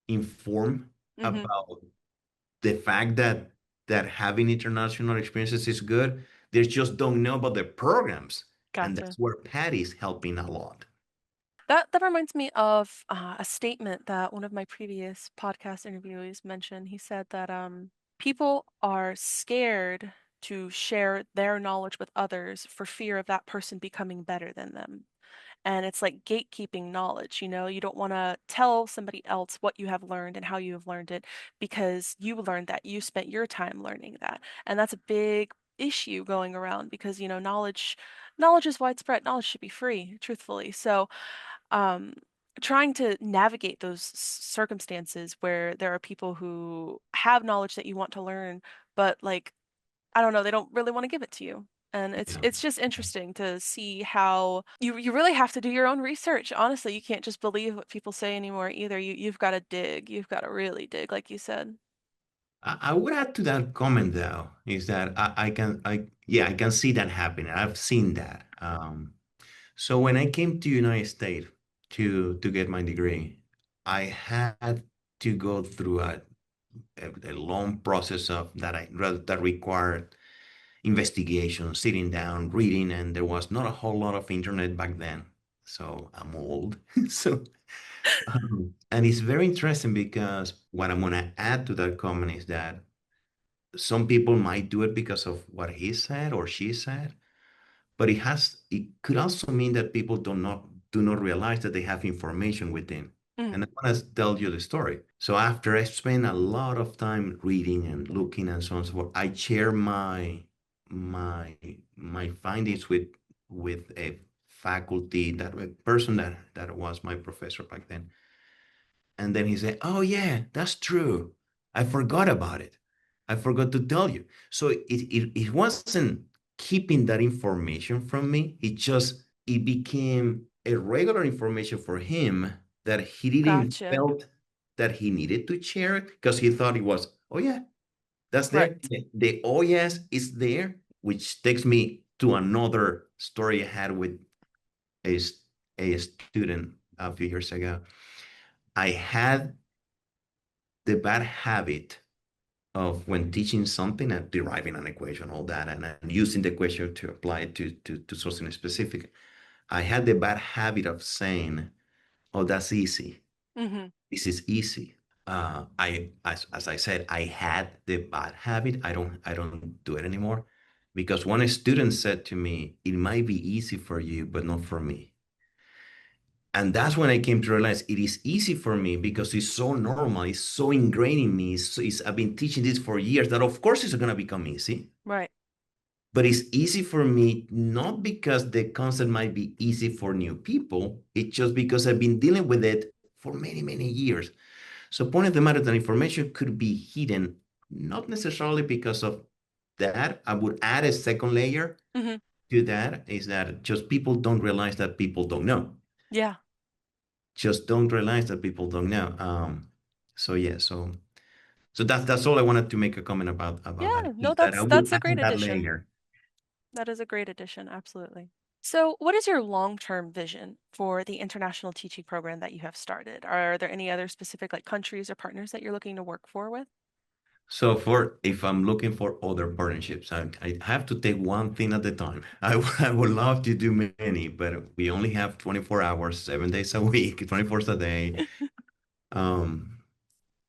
informed Mm-hmm. about the fact that having international experiences is good. They just don't know about the programs, and Gotcha. that's where Patty's helping a lot. That reminds me of a statement that one of my previous podcast interviewees mentioned. He said that people are scared to share their knowledge with others for fear of that person becoming better than them. And it's like gatekeeping knowledge, you know, you don't want to tell somebody else what you have learned and how you have learned it because you learned that, you spent your time learning that. And that's a big issue going around because, knowledge is widespread. Knowledge should be free, truthfully. So, um, trying to navigate those circumstances where there are people who have knowledge that you want to learn, but like, I don't know, they don't really want to give it to you. And it's Yeah. it's just interesting to see how you really have to do your own research. Honestly, you can't just believe what people say anymore either. You've got to dig. You've got to really dig, like you said. I would add to that comment though, is that I can see that happening. I've seen that. So when I came to United States to get my degree, I had to go through a long process of that required investigation, sitting down, reading, and there was not a whole lot of internet back then. So I'm old. So and it's very interesting because what I'm gonna add to that comment is that some people might do it because of what he said or she said, but it could also mean that people do not realize that they have information within. Mm, And I want to tell you the story. So after I spent a lot of time reading and looking and so on and so forth, I share my my findings with a faculty, that a person that was my professor back then. And then he said, "Oh yeah, that's true. I forgot about it. I forgot to tell you." So it wasn't keeping that information from me. It became a regular information for him that he didn't gotcha. felt that he needed to share it because he thought it was, oh yeah, that's there. Right. The oh yes is there, which takes me to another story I had with a, a student a few years ago. I had the bad habit of when teaching something and deriving an equation, all that, and using the equation to apply it to something specific. I had the bad habit of saying, "Oh, that's easy. Hmm. This is easy." As I said, I had the bad habit. I don't do it anymore because one student said to me, "It might be easy for you, but not for me." And that's when I came to realize it is easy for me because it's so normal, it's so ingrained in me. I've been teaching this for years that, of course, it's going to become easy. Right. But it's easy for me not because the concept might be easy for new people. It's just because I've been dealing with it for many, many years. So, point of the matter, that information could be hidden, not necessarily because of that. I would add a second layer Hmm. to that, is that just people don't realize that people don't know, Yeah. just don't realize that people don't know. So yeah, so that's all I wanted to make a comment about that. Yeah. No, Is that I that's will a great add that addition. layer. That is a great addition. Absolutely. So, what is your long-term vision for the international teaching program that you have started? Are there any other specific like countries or partners that you're looking to work for with? So for if I'm looking for other partnerships, I have to take one thing at a time. I would love to do many, but we only have 24 hours, 7 days a week, 24 a day. Um,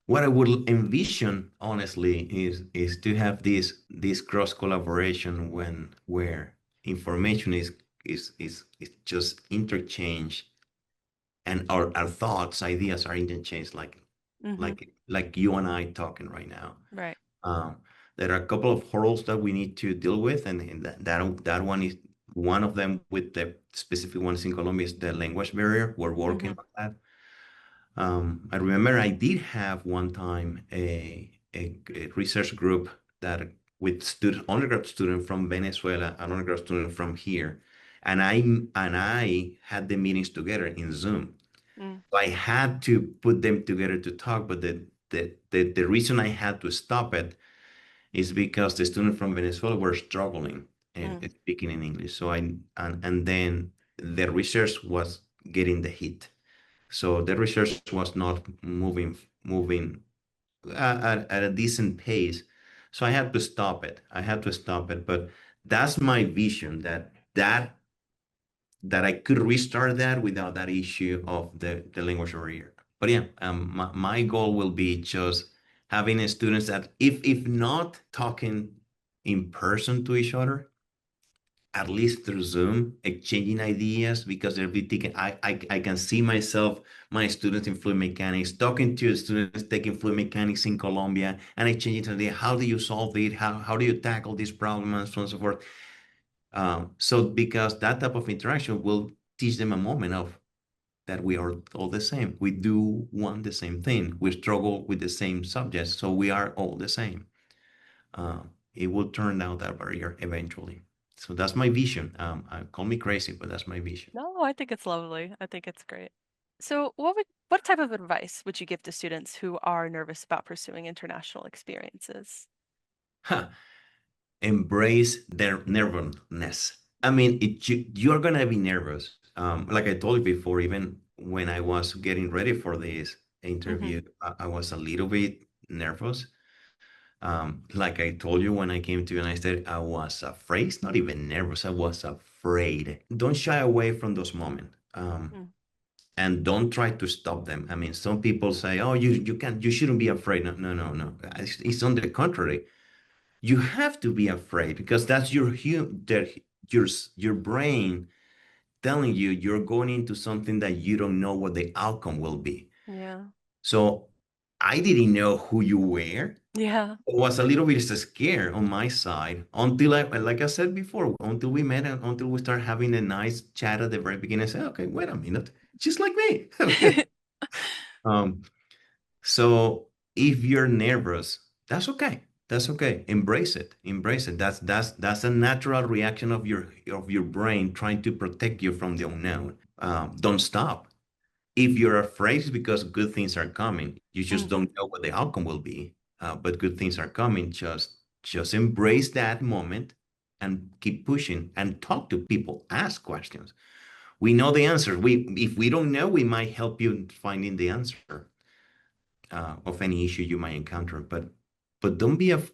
what I would envision, honestly, is to have this cross collaboration where information is just interchanged and our thoughts, ideas are interchanged Hmm. like you and I talking right now. Right. Um, there are a couple of hurdles that we need to deal with, and that one is one of them. With the specific ones in Colombia is the language barrier. We're working Hmm. on that. I remember I did have one time a research group that with undergrad student from Venezuela, an undergrad student from here, and I had the meetings together in Zoom. Mm, So I had to put them together to talk, but the reason I had to stop it is because the students from Venezuela were struggling in mm, speaking in English. So and then the research was getting the hit. So the research was not moving at a decent pace. So I had to stop it. I had to stop it. But that's my vision, that I could restart that without that issue of the language barrier. But yeah, my goal will be just having students that if not talking in person to each other, at least through Zoom, exchanging ideas because they'll be taking, I can see myself, my students in fluid mechanics, talking to students taking fluid mechanics in Colombia and exchanging ideas. How do you solve it? How do you tackle this problem and so on and so forth? So because that type of interaction will teach them a moment of that we are all the same. We do want the same thing. We struggle with the same subjects, so we are all the same. uh, it will turn down that barrier eventually. So that's my vision. Call me crazy, but that's my vision. No, I think it's lovely. I think it's great. So, what type of advice would you give to students who are nervous about pursuing international experiences? Huh. Embrace their nervousness. I mean, you're gonna be nervous. Like I told you before, even when I was getting ready for this Hmm. interview, I was a little bit nervous. Like I told you when I came to the United States, I was afraid. It's not even nervous. I was afraid. Don't shy away from those moments. Mm. And don't try to stop them. I mean, some people say, "Oh, you can't, you shouldn't be afraid." No, no, no, no. It's on the contrary. You have to be afraid because that's your your brain telling you you're going into something that you don't know what the outcome will be. Yeah. So I didn't know who you were. Yeah. I was a little bit scared on my side until like I said before, until we met and until we start having a nice chat at the very beginning. I said, okay, wait a minute, just like me. Um, so if you're nervous, that's okay. That's okay. Embrace it. Embrace it. That's a natural reaction of your brain trying to protect you from the unknown. Don't stop. If you're afraid, it's because good things are coming. You just Hmm. don't know what the outcome will be. But good things are coming. Just embrace that moment and keep pushing and talk to people. Ask questions. We know the answer. We if we don't know, we might help you in finding the answer of any issue you might encounter. But don't be af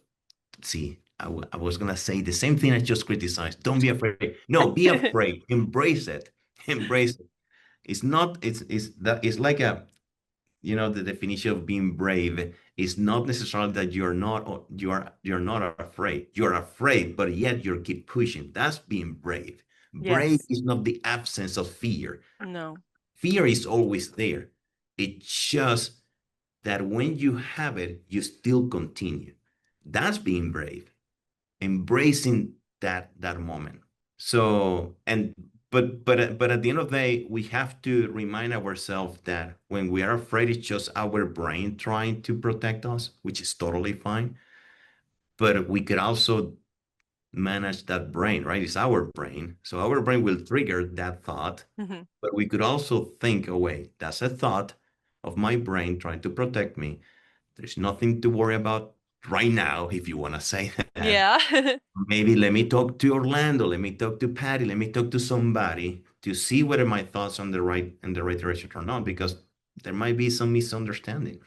see, I was gonna say the same thing I just criticized. Don't be afraid. No, be afraid. Embrace it. Embrace it. It's not, it's that it's like a, the definition of being brave is not necessarily that you're not afraid. You're afraid, but yet you keep pushing. That's being brave. Brave Yes. is not the absence of fear. No. Fear is always there. It's just that when you have it, you still continue. That's being brave, embracing that moment. So, and but at the end of the day, we have to remind ourselves that when we are afraid, it's just our brain trying to protect us, which is totally fine. But we could also manage that brain, right? It's our brain. So our brain will trigger that thought, Hmm. but we could also think, oh, wait, that's a thought of my brain trying to protect me. There's nothing to worry about right now, if you want to say that. Yeah. Maybe let me talk to Orlando, let me talk to Patty, let me talk to somebody to see whether my thoughts on the right in the right direction or not, because there might be some misunderstanding.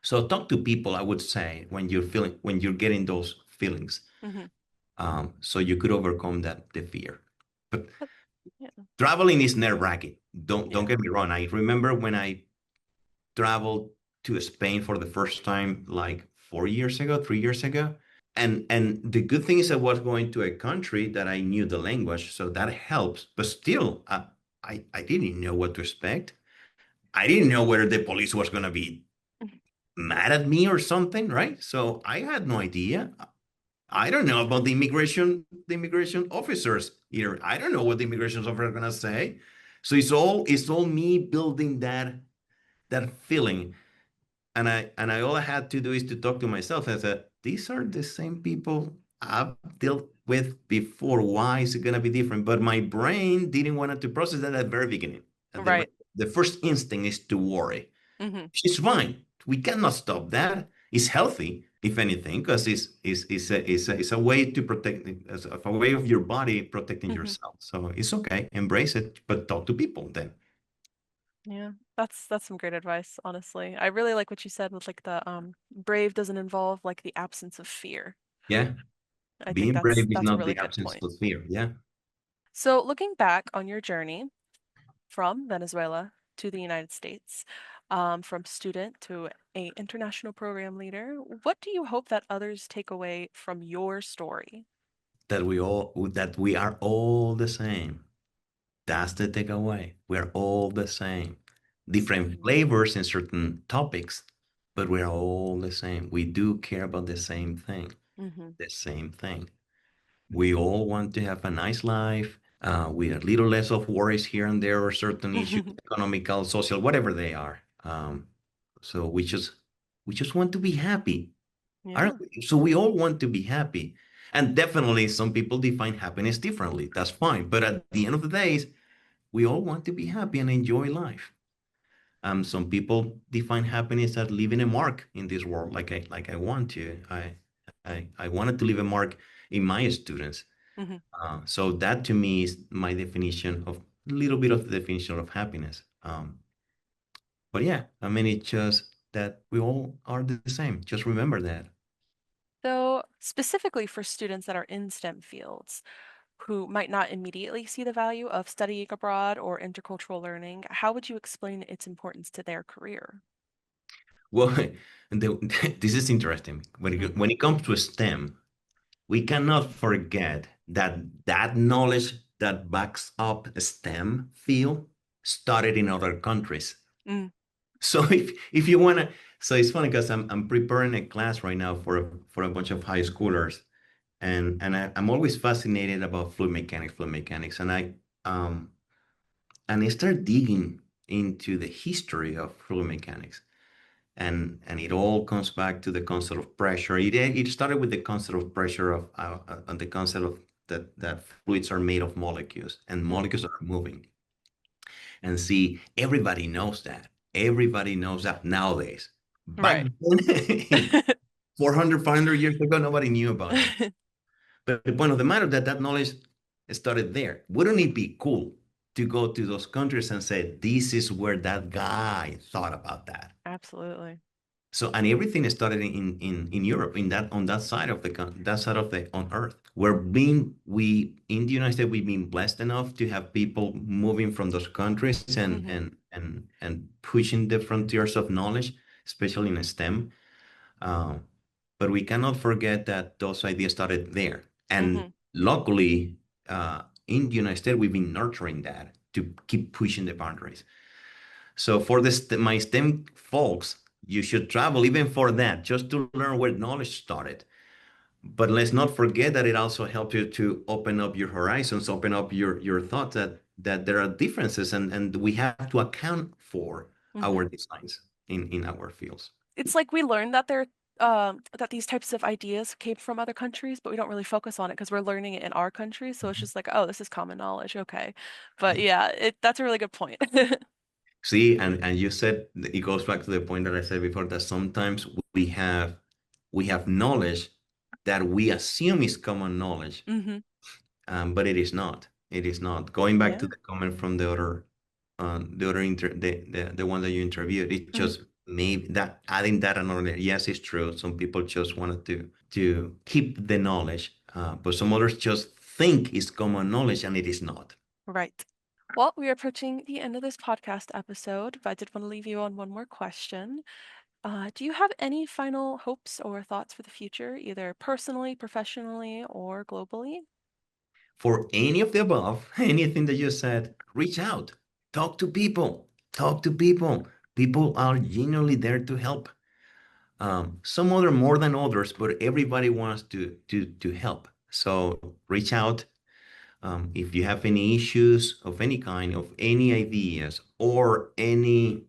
So talk to people, I would say, when you're getting those feelings, Hmm. so you could overcome the fear. But Yeah. traveling is nerve-wracking. Don't Yeah. get me wrong. I remember when I traveled to Spain for the first time like 4 years ago, 3 years ago. And the good thing is I was going to a country that I knew the language, so that helps. But still, I didn't know what to expect. I didn't know whether the police was going to be mad at me or something, right? So I had no idea. I don't know about the immigration officers here. I don't know what the immigration officers are going to say. So it's all me building that feeling. And I all I had to do is to talk to myself. I said, these are the same people I've dealt with before. Why is it gonna be different? But my brain didn't want to process that at the very beginning. Right. The first instinct is to worry. Hmm. She's fine. We cannot stop that. It's healthy, if anything, because it's a way to protect, it's a way of your body protecting Hmm. yourself. So it's okay. Embrace it, but talk to people then. Yeah. That's some great advice, honestly. I really like what you said with like the brave doesn't involve like the absence of fear. Yeah. I think Being that's brave is that's a not really the good absence point. of fear. Yeah. So, looking back on your journey from Venezuela to the United States, from student to a international program leader, what do you hope that others take away from your story? that we are all the same. That's the takeaway. We're all the same. Different Mhm. flavors in certain topics, but we're all the same. We do care about the same thing. Mhm. The same thing. We all want to have a nice life with a little less of worries here and there or certain issues, economical, social, whatever they are. So we just want to be happy. Yeah. Aren't we? So we all want to be happy. And definitely some people define happiness differently. That's fine. But at the end of the day, we all want to be happy and enjoy life. Some people define happiness as leaving a mark in this world, like I want to. I wanted to leave a mark in my students. Mhm. So that to me is my definition of a little bit of the definition of happiness. But yeah, I mean, it's just that we all are the same. Just remember that. So, specifically for students that are in STEM fields who might not immediately see the value of studying abroad or intercultural learning, how would you explain its importance to their career? Well, this is interesting. Mm, When it comes to STEM, we cannot forget that that knowledge that backs up STEM field started in other countries. mm, So if you wanna, so it's funny because I'm preparing a class right now for a bunch of high schoolers, and I'm always fascinated about fluid mechanics, um and I start digging into the history of fluid mechanics, and it all comes back to the concept of pressure. It started with the concept of pressure and the concept of that fluids are made of molecules and mm. molecules are moving. And see, everybody knows that. Everybody knows that nowadays. Back Right. then, 400, 500 years ago, nobody knew about that. But the point of the matter that that knowledge started there. Wouldn't it be cool to go to those countries and say, this is where that guy thought about that? Absolutely. So, and everything started in Europe, in that on that side of that side of the on Earth. We in the United States we've been blessed enough to have people moving from those countries Mhm, and pushing the frontiers of knowledge, especially in STEM. Uh, but we cannot forget that those ideas started there, and mhm, luckily, in the United States we've been nurturing that to keep pushing the boundaries. So for my STEM folks, you should travel even for that, just to learn where knowledge started. But let's not forget that it also helps you to open up your horizons, open up your thoughts that there are differences and we have to account for mhm. our designs in our fields. It's like we learned that that these types of ideas came from other countries, but we don't really focus on it because we're learning it in our country. So it's Mhm. just like, oh, this is common knowledge. Okay. But yeah, that's a really good point. See, and you said it goes back to the point that I said before that sometimes we have knowledge that we assume is common knowledge. Hmm. But it is not. It is not. Going back to Yeah. the comment from the one that you interviewed, it Hmm. just maybe that adding that another. Yes, it's true. Some people just wanted to keep the knowledge, but some others just think it's common knowledge, and it is not. Right. Well, we are approaching the end of this podcast episode, but I did want to leave you on one more question. Do you have any final hopes or thoughts for the future, either personally, professionally, or globally? For any of the above, anything that you said, reach out, talk to people, talk to people. People are genuinely there to help. Some other more than others, but everybody wants to help. So reach out. If you have any issues of any kind, of any ideas, or any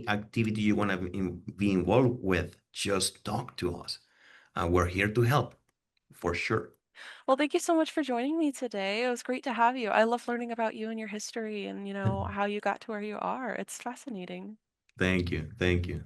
activity you want to be involved with, just talk to us. We're here to help for sure. Well, thank you so much for joining me today. It was great to have you. I love learning about you and your history and, how you got to where you are. It's fascinating. Thank you. Thank you.